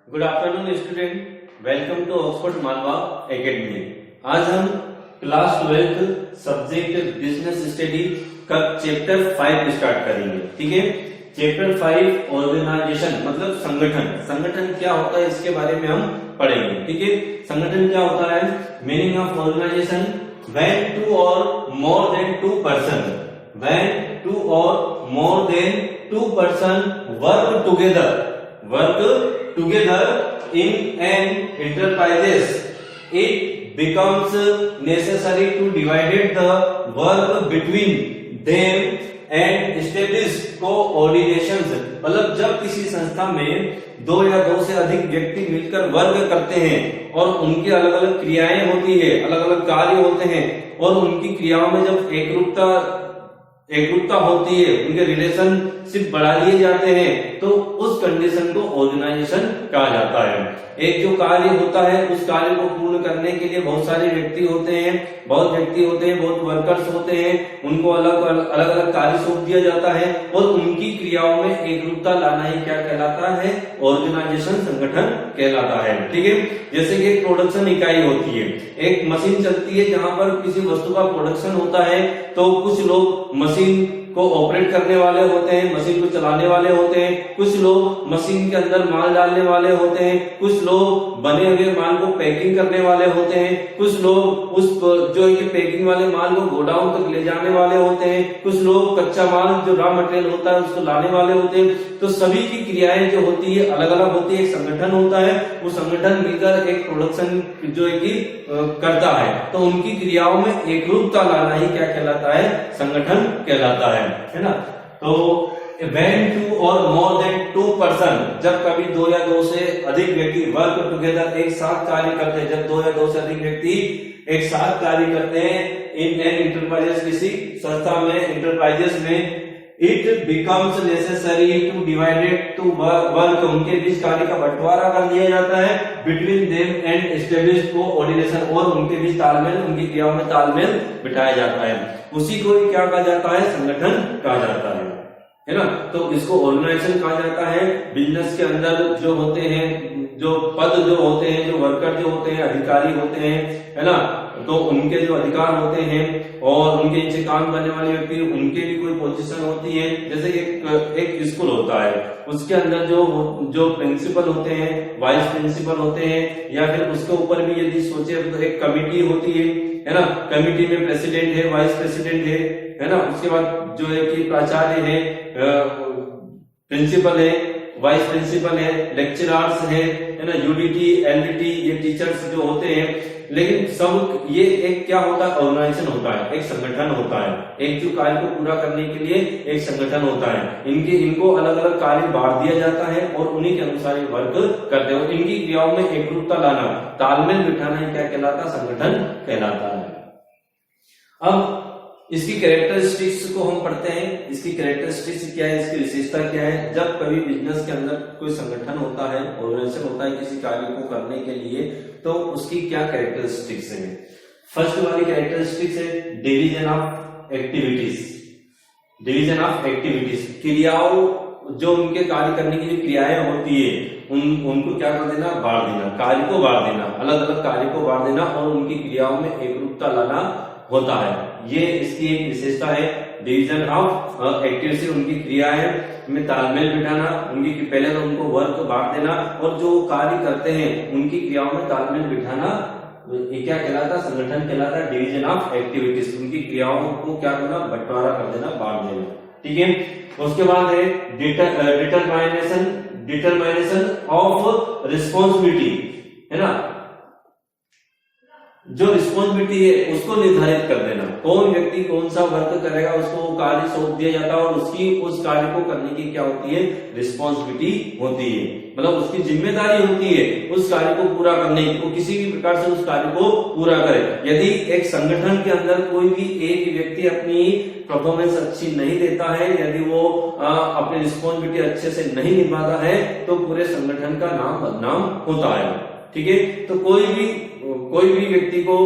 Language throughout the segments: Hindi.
Good afternoon student, welcome to Oxford Malwa academy. आज हम क्लास 12 सब्जेक्ट बिजनेस स्टडी का चैप्टर 5 स्टार्ट करेंगे। ठीक है, चैप्टर 5 ऑर्गेनाइजेशन मतलब संगठन। संगठन क्या होता है इसके बारे में हम पढ़ेंगे। ठीक है, संगठन क्या होता है, meaning of organization, when 2 or more than 2 person, when 2 or more than 2 person work together in an enterprises, it becomes necessary to divide the work between them and establish coordinations। मतलब जब किसी संस्था में 2 या 2 से अधिक व्यक्ति मिलकर वर्क करते हैं और उनकी अलग अलग क्रियाएं होती है, अलग अलग कार्य होते हैं और उनकी क्रियाओं में जब एकरूपता होती है, उनके रिलेशनशिप बढ़ा लिए जाते हैं, तो उस कंडीशन को ऑर्गेनाइजेशन कहा जाता है। एक जो कार्य होता है उस कार्य को पूर्ण करने के लिए बहुत सारे व्यक्ति होते हैं, बहुत वर्कर्स होते हैं, उनको अलग अलग कार्य सौंप दिया जाता है और उनकी क्रियाओं में एकरूपता लाना ही क्या कहलाता है, ऑर्गेनाइजेशन, संगठन कहलाता है। ठीक है, जैसे कि एक प्रोडक्शन इकाई होती है, एक मशीन चलती है जहां पर किसी वस्तु का प्रोडक्शन होता है, तो कुछ लोग मशीन को ऑपरेट करने वाले होते हैं, मशीन को चलाने वाले होते हैं, कुछ लोग मशीन के अंदर माल डालने वाले होते हैं, कुछ लोग बने हुए माल को पैकिंग करने वाले होते हैं, कुछ लोग उस जो है पैकिंग वाले माल को गोडाउन तक ले जाने वाले होते हैं, कुछ लोग कच्चा माल जो रॉ मटेरियल होता है उसको लाने वाले होते हैं। तो सभी की क्रियाएं जो होती है अलग अलग होती है, एक संगठन होता है, वो संगठन मिलकर एक प्रोडक्शन जो है कि करता है, तो उनकी क्रियाओं में एकरूपता लाना ही क्या कहलाता है, संगठन कहलाता है ना। तो when 2 or more than 2 person, जब कभी 2 या 2 से अधिक व्यक्ति वर्क टुगेदर एक साथ कार्य करते हैं, जब 2 या 2 से अधिक व्यक्ति एक साथ कार्य करते हैं इन एन इंटरप्राइजेस, किसी संस्था में, इंटरप्राइजेस में, it becomes necessary to divided to work, उनके बीच कार्य का बंटवारा कर दिया जाता है, between them and establish coordination, और उनके बीच तालमेल, उनकी क्रियाओं में तालमेल बिठाया जाता है। उसी को क्या कहा जाता है, संगठन कहा जाता है ना। तो इसको ऑर्गेनाइजेशन कहा जाता है। बिजनेस के अंदर जो होते हैं, जो पद जो होते हैं, जो वर्कर जो होते हैं, अधिकारी होते हैं, है ना, तो उनके जो अधिकार होते हैं और उनके नीचे काम करने वाले व्यक्ति, उनके भी कोई पोजीशन होती है। जैसे एक स्कूल होता है, उसके अंदर जो प्रिंसिपल होते हैं, वाइस प्रिंसिपल होते हैं, या फिर उसके ऊपर भी यदि सोचे तो एक कमिटी होती है ना। कमिटी में प्रेसिडेंट है, वाइस प्रेसिडेंट है ना। उसके बाद जो है कि प्राचार्य है, प्रिंसिपल है, वाइस प्रिंसिपल है, लेक्चरर्स है ना, यूडीटी, एलडीटी, ये टीचर्स जो होते हैं। लेकिन सब ये एक क्या होता है, ऑर्गेनाइजेशन होता है, एक संगठन होता है। एक जो कार्य को पूरा करने के लिए एक संगठन होता है। इनको अलग अलग कार्य बांट दिया जाता है और उन्हीं के अनुसार ये वर्क करते हैं। इनकी क्रियाओं में एकरूपता लाना, तालमेल बिठाना ही क्या कहलाता, संगठन कहलाता है। अब इसकी कैरेक्टरिस्टिक्स को हम पढ़ते हैं। इसकी कैरेक्टरिस्टिक्स क्या है, इसकी विशेषता क्या है। जब कभी बिजनेस के अंदर कोई संगठन होता है, ऑर्गेनाइजेशन होता है किसी कार्य को करने के लिए, तो उसकी क्या कैरेक्टरिस्टिक्स है। फर्स्ट वाली कैरेक्टरिस्टिक्स है division of activities. Division of activities, क्रियाओं, जो उनके कार्य करने की जो क्रियाएं होती है उनको क्या कर देना, बांट देना, कार्य को बांट देना, अलग अलग कार्य को बांट देना और उनकी क्रियाओं में एकरूपता लाना होता है। ये इसकी एक विशेषता है, डिवीजन ऑफ एक्टिविटी। उनकी क्रियाएं में तालमेल बिठाना, उनकी पहले तो उनको वर्क बांट देना और जो कार्य करते हैं उनकी क्रियाओं में तालमेल बिठाना, ये क्या कहलाता, संगठन कहलाता, डिवीजन ऑफ एक्टिविटीज। उनकी क्रियाओं को क्या करना, बंटवारा कर देना, बांट देना। ठीक है, उसके बाद है डिटरमाइनेशन ऑफ रिस्पॉन्सिबिलिटी, है ना। जो रिस्पॉन्सिबिलिटी है उसको निर्धारित कर देना, कौन व्यक्ति कौन सा वर्क करेगा, उसको कार्य सौंप दिया जाता है और उसकी उस कार्य को करने की क्या होती है, रिस्पॉन्सिबिलिटी होती है। मतलब उसकी जिम्मेदारी होती है उस कार्य को पूरा करने की, वो किसी भी प्रकार से उस कार्य को पूरा करे। यदि एक संगठन के अंदर कोई भी एक व्यक्ति अपनी परफॉर्मेंस अच्छी नहीं देता है, यदि वो अपनी रिस्पॉन्सिबिलिटी अच्छे से नहीं निभाता है, तो पूरे संगठन का नाम बदनाम होता है। ठीक है, तो कोई भी व्यक्ति को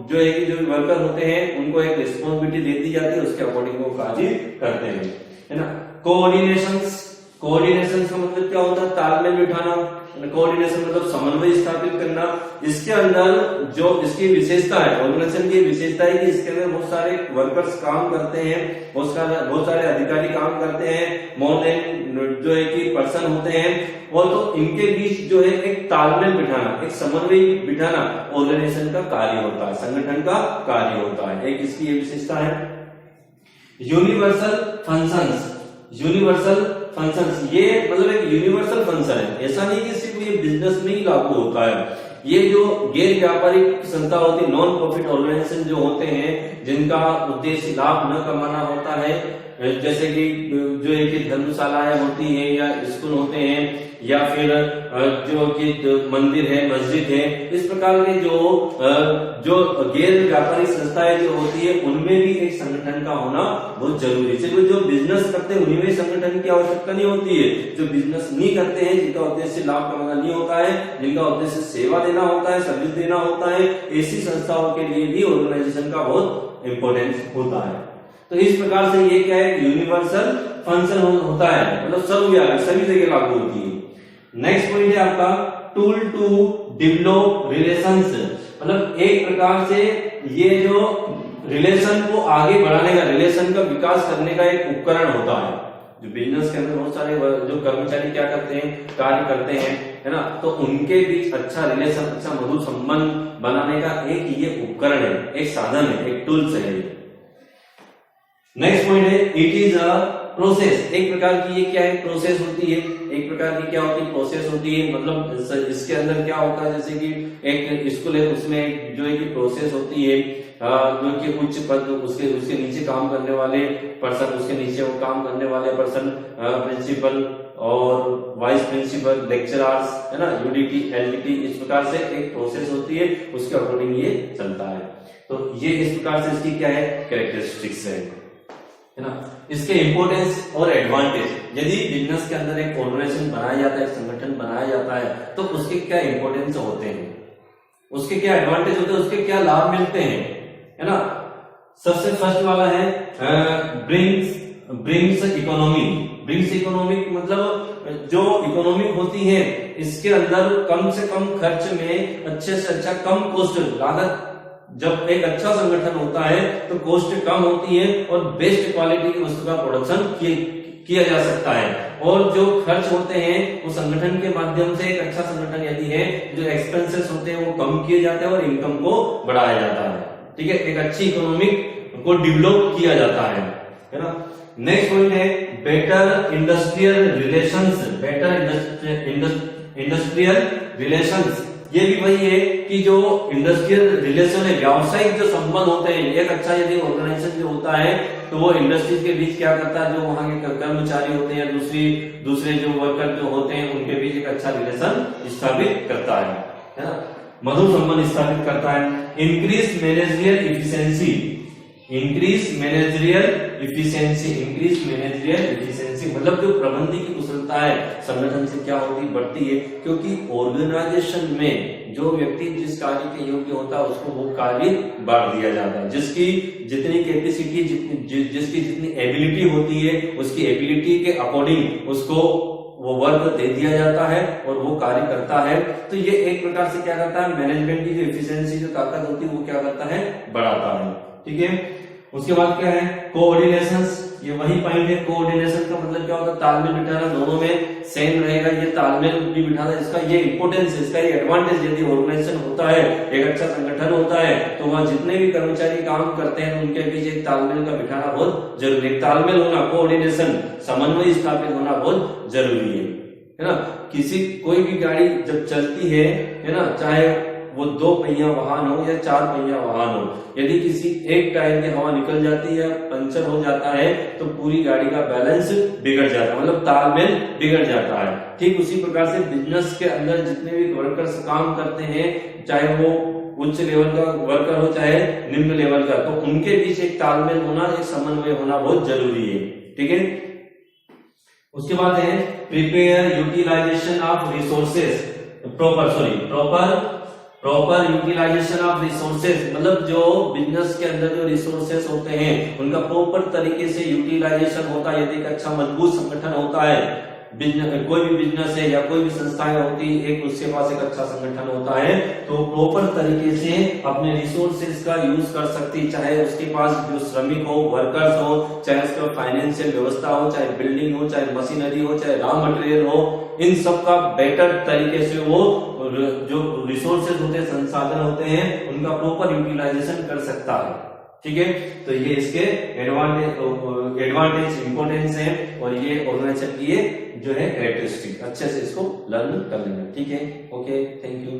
जो है कि जो वर्कर होते हैं उनको एक रिस्पॉन्सिबिलिटी दे दी जाती है, उसके अकॉर्डिंग वो कार्य करते हैं, है ना। कोऑर्डिनेशन का मतलब क्या होता है, तालमेल बिठाना, कोऑर्डिनेशन मतलब समन्वय स्थापित करना। इसके अंदर जो इसकी विशेषता है, ऑर्गेनाइजेशन की विशेषता है कि इसके अंदर बहुत सारे वर्कर्स काम करते हैं, बहुत सारे अधिकारी काम करते हैं, मोर देन जो है कि पर्सन होते हैं, और तो इनके बीच जो है एक तालमेल बिठाना, एक समन्वय बिठाना ऑर्गेनाइजेशन का कार्य होता है, संगठन का कार्य होता है। एक इसकी ये विशेषता है। यूनिवर्सल फंक्शंस, यूनिवर्सल फंक्शंस ये मतलब एक यूनिवर्सल फंक्शन है, ऐसा नहीं कि सिर्फ ये बिजनेस में ही लागू होता है। ये जो गैर व्यापारिक संस्था होती है, नॉन प्रॉफिट ऑर्गेनाइजेशन जो होते हैं, जिनका उद्देश्य लाभ न कमाना होता है, जैसे कि जो है कि धर्मशालाएं होती हैं या स्कूल होते हैं या फिर जो कि मंदिर है, मस्जिद है, इस प्रकार के जो गैर व्यापारिक संस्थाएं जो होती है उनमें भी एक संगठन का होना बहुत जरूरी है। सिर्फ जो बिजनेस करते हैं उन्हीं में संगठन की आवश्यकता नहीं होती है, जो बिजनेस नहीं करते हैं, जिनका उद्देश्य लाभ कमाना नहीं होता है, जिनका उद्देश्य सेवा देना होता है, सर्विस देना होता है, ऐसी संस्थाओं के लिए भी ऑर्गेनाइजेशन का बहुत इंपॉर्टेंस होता है। तो इस प्रकार से ये क्या है, यूनिवर्सल फंक्शन होता है, मतलब सर्वव्यापी, सभी जगह लागू होती है। नेक्स्ट पॉइंट है आपका टूल टू डेवलप रिलेशंस, मतलब एक प्रकार से ये जो रिलेशन को आगे बढ़ाने का, रिलेशन का विकास करने का एक उपकरण होता है। जो बिजनेस के अंदर बहुत सारे जो कर्मचारी क्या करते हैं, कार्य करते हैं, है ना, तो उनके बीच अच्छा रिलेशन, अच्छा मधुर संबंध बनाने का एक ये उपकरण है, एक साधन है, एक टूल्स है। नेक्स्ट पॉइंट है इट इज अ प्रोसेस, एक प्रकार की ये क्या है, प्रोसेस होती है, एक प्रकार की क्या होती है, प्रोसेस होती है। मतलब इसके अंदर क्या होता है, जैसे कि एक स्कूल है, उसमें जो है कि प्रोसेस होती है, जो कि उच्च पद, उसके नीचे काम करने वाले पर्सन, उसके नीचे वो काम करने वाले पर्सन, प्रिंसिपल और वाइस प्रिंसिपल, लेक्चरर्स, है ना, यूडीटी, एलडीटी, इस प्रकार से एक प्रोसेस होती है, उसके अकॉर्डिंग ये चलता है। तो ये इस प्रकार से इसकी क्या है, कैरेक्टरिस्टिक्स है ना। इसके इंपॉर्टेंस और एडवांटेज, यदि बिजनेस के अंदर एक ऑर्गेनाइजेशन बनाया जाता है, एक संगठन बनाया जाता है, तो उसके क्या इंपॉर्टेंस होते हैं, उसके क्या एडवांटेज होते हैं, उसके क्या लाभ मिलते हैं, है ना। सबसे फर्स्ट वाला है ब्रिंग्स इकोनॉमी। ब्रिंग्स इकोनॉमिक मतलब जो इकोनॉमिक होती है, इसके अंदर कम से कम खर्च में अच्छे से अच्छा, कम कॉस्ट, लागत, जब एक अच्छा संगठन होता है तो कॉस्ट कम होती है और बेस्ट क्वालिटी की वस्तु का प्रोडक्शन किया जा सकता है। और जो खर्च होते हैं वो संगठन के माध्यम से, एक अच्छा संगठन यदि है, जो एक्सपेंसेस होते हैं वो कम किए जाते हैं और इनकम को बढ़ाया जाता है। ठीक है, एक अच्छी इकोनॉमिक को डेवलप किया जाता है ना। नेक्स्ट पॉइंट है better industrial relations. Better industrial relations, ये भी वही है कि जो इंडस्ट्रियल रिलेशन है, व्यावसायिक जो संबंध होते हैं, एक अच्छा यदि ऑर्गेनाइजेशन जो होता है तो वो इंडस्ट्रीज के बीच क्या करता है, जो वहां के कर्मचारी होते हैं, दूसरे जो वर्कर जो होते हैं, उनके बीच एक अच्छा रिलेशन स्थापित करता है ना, मधुर संबंध स्थापित करता है। Increase managerial efficiency, increase managerial efficiency मतलब जो प्रबंधन की कुशलता है संगठन से क्या होती, बढ़ती है, क्योंकि ऑर्गेनाइजेशन में जो व्यक्ति जिस कार्य के योग्य होता है उसको वो कार्य बांट दिया जाता है। जिसकी जितनी कैपेसिटी, जिसकी जितनी एबिलिटी होती है, उसकी एबिलिटी के अकॉर्डिंग उसको वो वर्क दे दिया जाता है और वो कार्य करता है। तो ये एक प्रकार से क्या करता है, मैनेजमेंट की जो एफिशिएंसी, जो ताकत होती है, वो क्या करता है, बढ़ाता है। ठीक है, उसके बाद क्या है, कोऑर्डिनेशन। ये वही पॉइंट है, कोऑर्डिनेशन का मतलब क्या होता है, तालमेल बिठाना, दोनों में सेम रहेगा, ये तालमेल भी बिठाना, इसका ये इंपॉर्टेंस है, इसका ये एडवांटेज। यदि ऑर्गेनाइजेशन होता है, एक अच्छा संगठन होता है, तो वहां जितने भी कर्मचारी काम करते हैं उनके बीच एक तालमेल का बिठाना बहुत जरूरी है। तालमेल होना, कोऑर्डिनेशन, समन्वय स्थापित होना बहुत जरूरी है ना। कोई भी गाड़ी जब चलती है ना, चाहे वो 2 पहिया वाहन हो या 4 पहिया वाहन हो, यदि किसी एक टायर की हवा निकल जाती है, पंचर हो जाता है, तो पूरी गाड़ी का बैलेंस बिगड़ जाता है, मतलब तालमेल बिगड़ जाता है। ठीक उसी प्रकार से बिजनेस के अंदर जितने भी वर्कर्स काम करते हैं, चाहे वो उच्च लेवल का वर्कर हो चाहे निम्न लेवल का, तो उनके बीच एक तालमेल होना, एक समन्वय होना बहुत जरूरी है। ठीक है, उसके बाद है prepare utilization of resources, proper utilization of resources, मतलब जो बिजनेस के अंदर जो रिसोर्सेज होते हैं उनका प्रॉपर तरीके से यूटिलाइजेशन होता है। यदि एक अच्छा मजबूत संगठन होता है बिजनेस, कोई भी बिजनेस है या कोई भी संस्थाएं होती है, एक उसके पास एक अच्छा संगठन होता है तो प्रॉपर तरीके से अपने रिसोर्सेज का यूज कर सकती, चाहे उसके पास जो श्रमिक हो, वर्कर्स हो, चाहे उसके पास फाइनेंशियल व्यवस्था हो, चाहे बिल्डिंग हो, चाहे मशीनरी हो, चाहे रॉ मटेरियल हो, इन सब का बेटर तरीके से वो जो रिसोर्सेज होते हैं, संसाधन होते हैं, उनका प्रॉपर यूटिलाइजेशन कर सकता है। ठीक है, तो ये इसके एडवांटेज इंपॉर्टेंस है और ये ऑर्गेनाइजेशन की जो है कैरेक्टरिस्टिक, अच्छे से इसको लर्न कर लेना। ठीक है, ओके, थैंक यू।